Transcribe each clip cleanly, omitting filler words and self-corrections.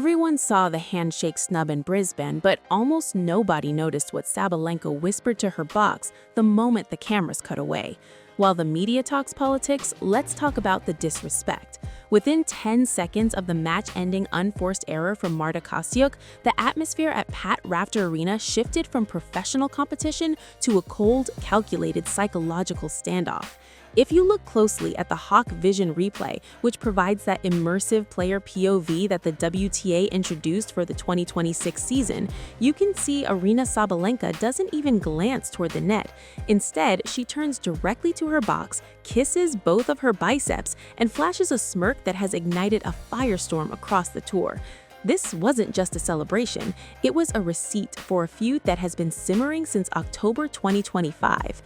Everyone saw the handshake snub in Brisbane, but almost nobody noticed what Sabalenka whispered to her box the moment the cameras cut away. While the media talks politics, let's talk about the disrespect. Within 10 seconds of the match-ending unforced error from Marta Kostyuk, the atmosphere at Pat Rafter Arena shifted from professional competition to a cold, calculated psychological standoff. If you look closely at the HawkVISION replay, which provides that immersive player POV that the WTA introduced for the 2026 season, you can see Aryna Sabalenka doesn't even glance toward the net. Instead, she turns directly to her box, kisses both of her biceps, and flashes a smirk that has ignited a firestorm across the tour. This wasn't just a celebration, it was a receipt for a feud that has been simmering since October 2025.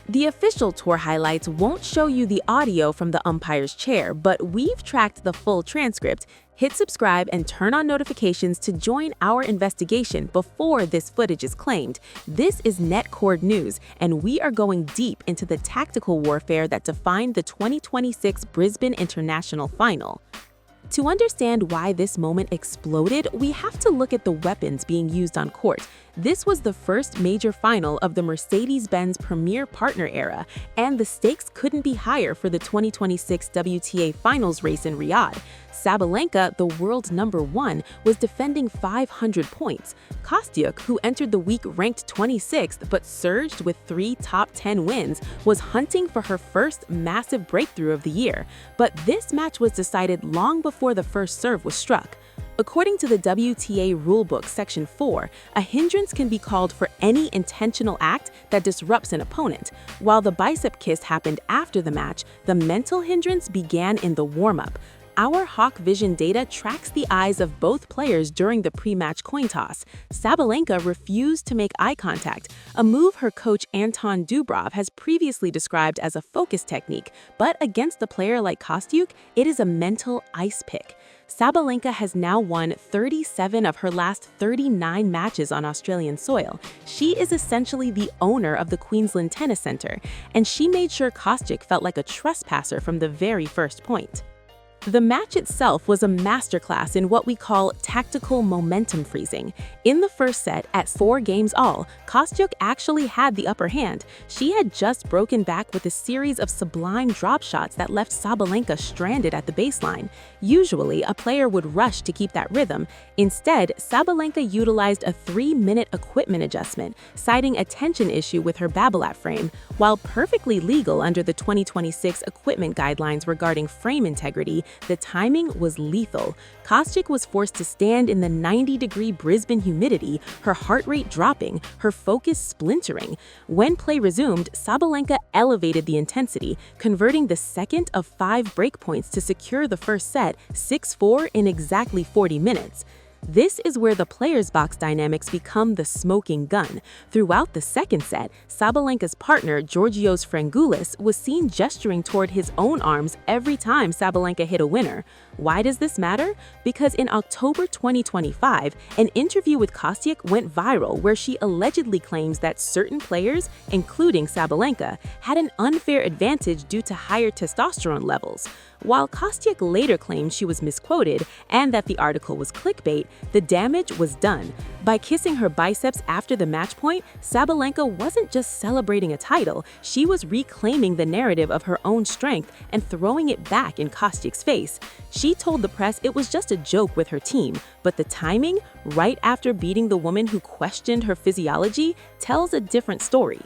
The official tour highlights won't show you the audio from the umpire's chair, but we've tracked the full transcript. Hit subscribe and turn on notifications to join our investigation before this footage is claimed. This is NetCord News, and we are going deep into the tactical warfare that defined the 2026 Brisbane International final. To understand why this moment exploded, we have to look at the weapons being used on court. This was the first major final of the Mercedes-Benz Premier Partner era, and the stakes couldn't be higher for the 2026 WTA Finals race in Riyadh. Sabalenka, the world #1, was defending 500 points. Kostyuk, who entered the week ranked 26th but surged with 3 top 10 wins, was hunting for her first massive breakthrough of the year. But this match was decided long before the first serve was struck. According to the WTA rulebook Section 4, a hindrance can be called for any intentional act that disrupts an opponent. While the bicep kiss happened after the match, the mental hindrance began in the warm-up. Our HawkVISION data tracks the eyes of both players during the pre-match coin toss. Sabalenka refused to make eye contact, a move her coach Anton Dubrov has previously described as a focus technique, but against a player like Kostyuk, it is a mental ice pick. Sabalenka has now won 37 of her last 39 matches on Australian soil. She is essentially the owner of the Queensland Tennis Centre, and she made sure Kostyuk felt like a trespasser from the very first point. The match itself was a masterclass in what we call tactical momentum freezing. In the first set, at 4 games all, Kostyuk actually had the upper hand. She had just broken back with a series of sublime drop shots that left Sabalenka stranded at the baseline. Usually, a player would rush to keep that rhythm. Instead, Sabalenka utilized a 3-minute equipment adjustment, citing a tension issue with her Babolat frame. While perfectly legal under the 2026 equipment guidelines regarding frame integrity, the timing was lethal. Kostyuk was forced to stand in the 90-degree Brisbane humidity, her heart rate dropping, her focus splintering. When play resumed, Sabalenka elevated the intensity, converting the second of 5 breakpoints to secure the first set 6-4 in exactly 40 minutes. This is where the players' box dynamics become the smoking gun. Throughout the second set, Sabalenka's partner, Georgios Frangulis, was seen gesturing toward his own arms every time Sabalenka hit a winner. Why does this matter? Because in October 2025, an interview with Kostyuk went viral where she allegedly claims that certain players, including Sabalenka, had an unfair advantage due to higher testosterone levels. While Kostyuk later claimed she was misquoted and that the article was clickbait, the damage was done. By kissing her biceps after the match point, Sabalenka wasn't just celebrating a title, she was reclaiming the narrative of her own strength and throwing it back in Kostyuk's face. She told the press it was just a joke with her team, but the timing, right after beating the woman who questioned her physiology, tells a different story.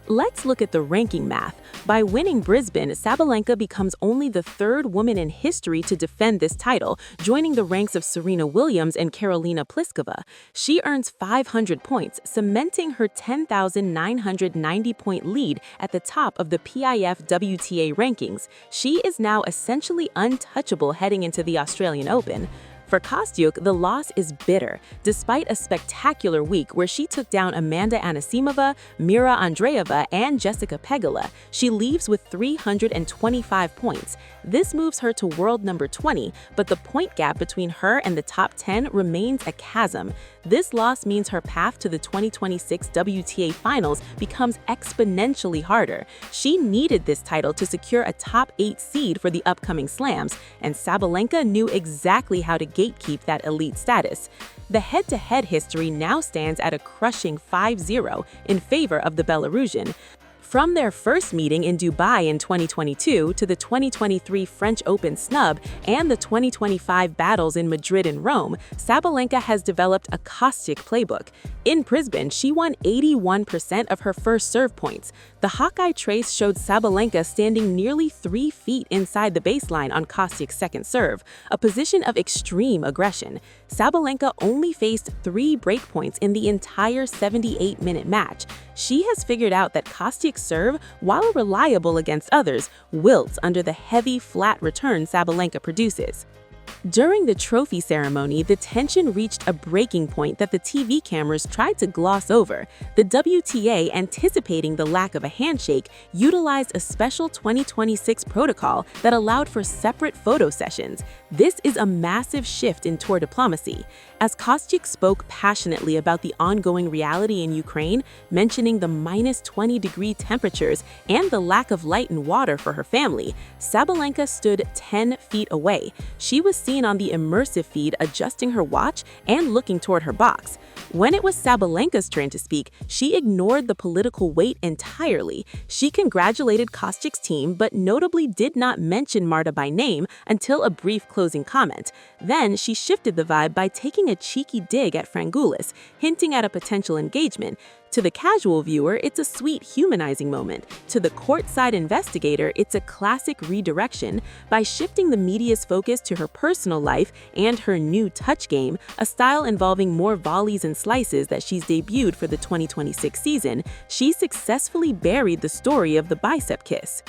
Let's look at the ranking math. By winning Brisbane, Sabalenka becomes only the 3rd woman in history to defend this title, joining the ranks of Serena Williams and Karolina Pliskova. She earns 500 points, cementing her 10,990-point lead at the top of the PIF WTA rankings. She is now essentially untouchable heading into the Australian Open. For Kostyuk, the loss is bitter. Despite a spectacular week where she took down Amanda Anisimova, Mira Andreeva, and Jessica Pegula, she leaves with 325 points. This moves her to world number 20, but the point gap between her and the top 10 remains a chasm. This loss means her path to the 2026 WTA Finals becomes exponentially harder. She needed this title to secure a top 8 seed for the upcoming slams, and Sabalenka knew exactly how to gatekeep that elite status. The head-to-head history now stands at a crushing 5-0 in favor of the Belarusian. From their first meeting in Dubai in 2022 to the 2023 French Open snub and the 2025 battles in Madrid and Rome, Sabalenka has developed a Kostyuk playbook. In Brisbane, she won 81% of her first serve points. The Hawkeye trace showed Sabalenka standing nearly 3 feet inside the baseline on Kostyuk's second serve, a position of extreme aggression. Sabalenka only faced 3 breakpoints in the entire 78-minute match. She has figured out that Kostyuk's serve, while reliable against others, wilts under the heavy, flat return Sabalenka produces. During the trophy ceremony, the tension reached a breaking point that the TV cameras tried to gloss over. The WTA, anticipating the lack of a handshake, utilized a special 2026 protocol that allowed for separate photo sessions. This is a massive shift in tour diplomacy. As Kostyuk spoke passionately about the ongoing reality in Ukraine, mentioning the -20-degree temperatures and the lack of light and water for her family, Sabalenka stood 10 feet away. She was seen on the immersive feed adjusting her watch and looking toward her box. When it was Sabalenka's turn to speak, she ignored the political weight entirely. She congratulated Kostyuk's team, but notably did not mention Marta by name until a brief closing comment. Then she shifted the vibe by taking a cheeky dig at Frangulis, hinting at a potential engagement. To the casual viewer, it's a sweet humanizing moment. To the courtside investigator, it's a classic redirection. By shifting the media's focus to her personal life and her new touch game, a style involving more volleys and slices that she's debuted for the 2026 season, she successfully buried the story of the bicep kiss.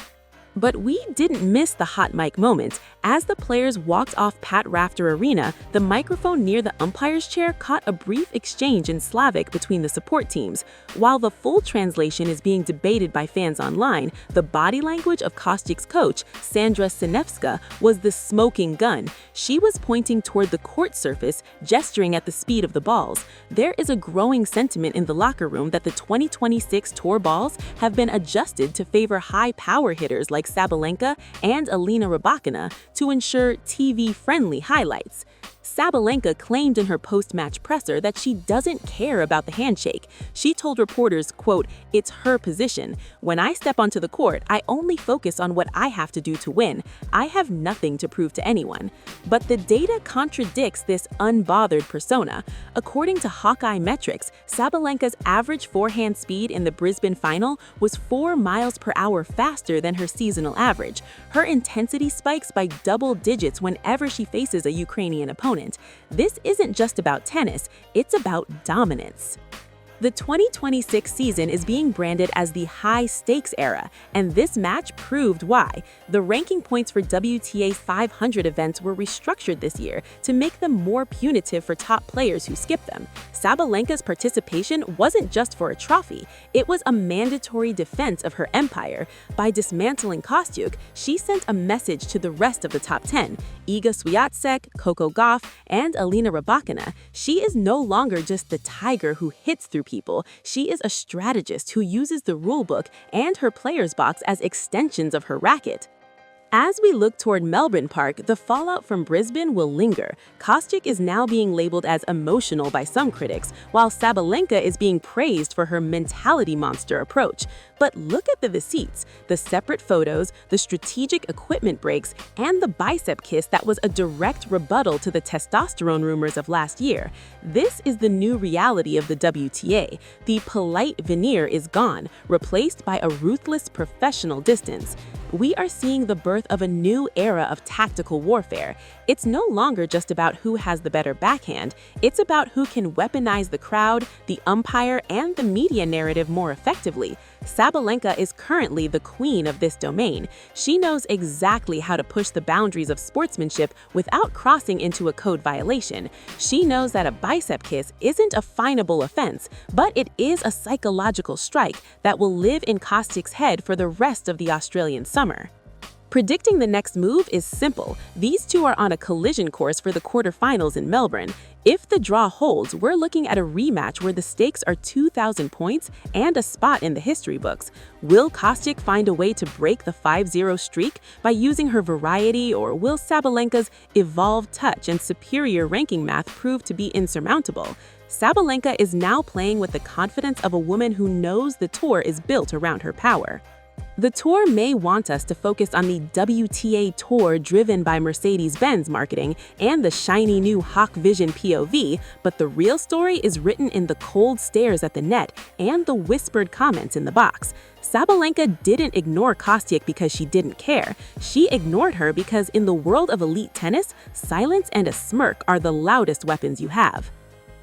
But we didn't miss the hot mic moment. As the players walked off Pat Rafter Arena, the microphone near the umpire's chair caught a brief exchange in Slavic between the support teams. While the full translation is being debated by fans online, the body language of Kostyuk's coach, Sandra Sinevska, was the smoking gun. She was pointing toward the court surface, gesturing at the speed of the balls. There is a growing sentiment in the locker room that the 2026 tour balls have been adjusted to favor high-power hitters like Sabalenka and Aryna to ensure TV-friendly highlights. Sabalenka claimed in her post-match presser that she doesn't care about the handshake. She told reporters, quote, "It's her position. When I step onto the court, I only focus on what I have to do to win. I have nothing to prove to anyone." But the data contradicts this unbothered persona. According to Hawkeye metrics, Sabalenka's average forehand speed in the Brisbane final was 4 miles per hour faster than her seasonal average. Her intensity spikes by double digits whenever she faces a Ukrainian opponent. This isn't just about tennis, it's about dominance. The 2026 season is being branded as the high-stakes era, and this match proved why. The ranking points for WTA 500 events were restructured this year to make them more punitive for top players who skip them. Sabalenka's participation wasn't just for a trophy, it was a mandatory defense of her empire. By dismantling Kostyuk, she sent a message to the rest of the top 10, Iga Swiatek, Coco Gauff, and Aryna Rybakina. She is no longer just the tiger who hits through people. She is a strategist who uses the rulebook and her player's box as extensions of her racket. As we look toward Melbourne Park, the fallout from Brisbane will linger. Kostyuk is now being labeled as emotional by some critics, while Sabalenka is being praised for her mentality monster approach. But look at the receipts, the separate photos, the strategic equipment breaks, and the bicep kiss that was a direct rebuttal to the testosterone rumors of last year. This is the new reality of the WTA. The polite veneer is gone, replaced by a ruthless professional distance. We are seeing the birth of a new era of tactical warfare. It's no longer just about who has the better backhand, it's about who can weaponize the crowd, the umpire, and the media narrative more effectively. Sabalenka is currently the queen of this domain. She knows exactly how to push the boundaries of sportsmanship without crossing into a code violation. She knows that a bicep kiss isn't a finable offense, but it is a psychological strike that will live in Kostyuk's head for the rest of the Australian summer. Predicting the next move is simple. These two are on a collision course for the quarterfinals in Melbourne. If the draw holds, we're looking at a rematch where the stakes are 2,000 points and a spot in the history books. Will Kostyuk find a way to break the 5-0 streak by using her variety, or will Sabalenka's evolved touch and superior ranking math prove to be insurmountable? Sabalenka is now playing with the confidence of a woman who knows the tour is built around her power. The tour may want us to focus on the WTA Tour driven by Mercedes-Benz marketing and the shiny new HawkVISION POV, but the real story is written in the cold stares at the net and the whispered comments in the box. Sabalenka didn't ignore Kostyuk because she didn't care. She ignored her because in the world of elite tennis, silence and a smirk are the loudest weapons you have.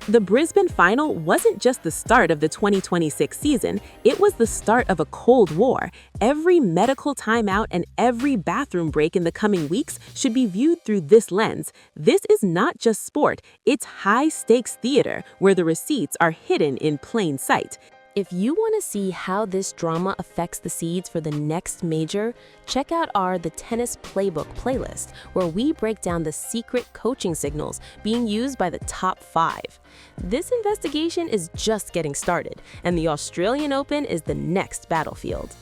The Brisbane final wasn't just the start of the 2026 season, it was the start of a Cold War. Every medical timeout and every bathroom break in the coming weeks should be viewed through this lens. This is not just sport, it's high-stakes theater where the receipts are hidden in plain sight. If you want to see how this drama affects the seeds for the next major, check out our The Tennis Playbook playlist, where we break down the secret coaching signals being used by the top 5. This investigation is just getting started, and the Australian Open is the next battlefield.